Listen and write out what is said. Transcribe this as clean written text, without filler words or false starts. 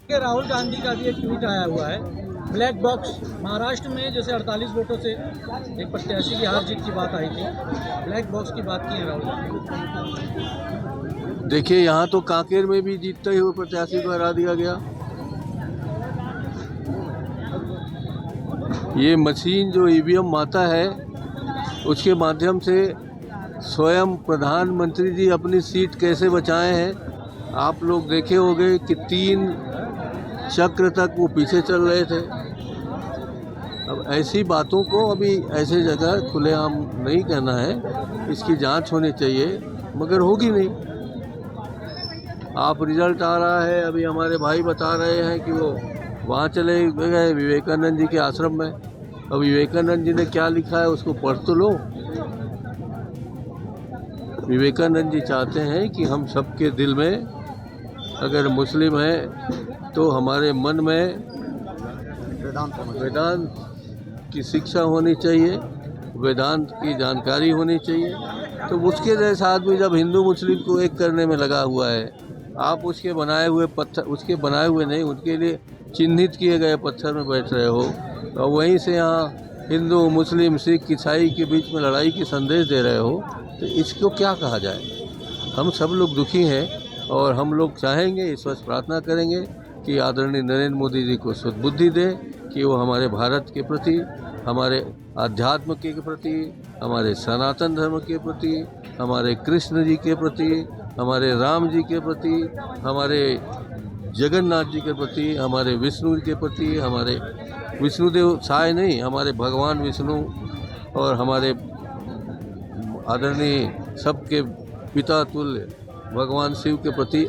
कि राहुल गांधी का भी एक ट्वीट आया हुआ है, ब्लैक बॉक्स। महाराष्ट्र में जैसे 48 वोटों से एक प्रत्याशी की हार जीत की बात आई थी, ब्लैक बॉक्स की बात की है राहुल गांधी। देखिए, यहाँ तो कांकेर में भी जीतते हुए प्रत्याशी को हरा दिया गया। ये मशीन जो ईवीएम माता है, उसके माध्यम से स्वयं प्रधानमंत्री जी अपनी सीट कैसे बचाए हैं। आप लोग देखे होंगे कि 3 चक्र तक वो पीछे चल रहे थे। अब ऐसी बातों को अभी ऐसे जगह खुलेआम नहीं कहना है, इसकी जांच होनी चाहिए, मगर होगी नहीं। आप रिजल्ट आ रहा है, अभी हमारे भाई बता रहे हैं कि वो वहाँ चले गए विवेकानंद जी के आश्रम में। अब विवेकानंद जी ने क्या लिखा है उसको पढ़ तो लो। विवेकानंद जी चाहते हैं कि हम सबके दिल में, अगर मुस्लिम है तो हमारे मन में वेदांत की शिक्षा होनी चाहिए, वेदांत की जानकारी होनी चाहिए। तो उसके जैसा आदमी जब हिंदू मुस्लिम को एक करने में लगा हुआ है, आप उसके बनाए हुए पत्थर, उसके बनाए हुए नहीं, उनके लिए चिन्हित किए गए पत्थर में बैठ रहे हो, और वहीं से यहाँ हिंदू मुस्लिम सिख ईसाई के बीच में लड़ाई की संदेश दे रहे हो, तो इसको क्या कहा जाए। हम सब लोग दुखी हैं और हम लोग चाहेंगे, ईश्वर से प्रार्थना करेंगे कि आदरणीय नरेंद्र मोदी जी को सद्बुद्धि दे कि वो हमारे भारत के प्रति, हमारे आध्यात्म के प्रति, हमारे सनातन धर्म के प्रति, हमारे कृष्ण जी के प्रति, हमारे राम जी के प्रति, हमारे जगन्नाथ जी के प्रति, हमारे विष्णु जी के प्रति, हमारे विष्णुदेव साय नहीं, हमारे भगवान विष्णु और हमारे आदरणीय सबके पिता तुल्य भगवान शिव के प्रति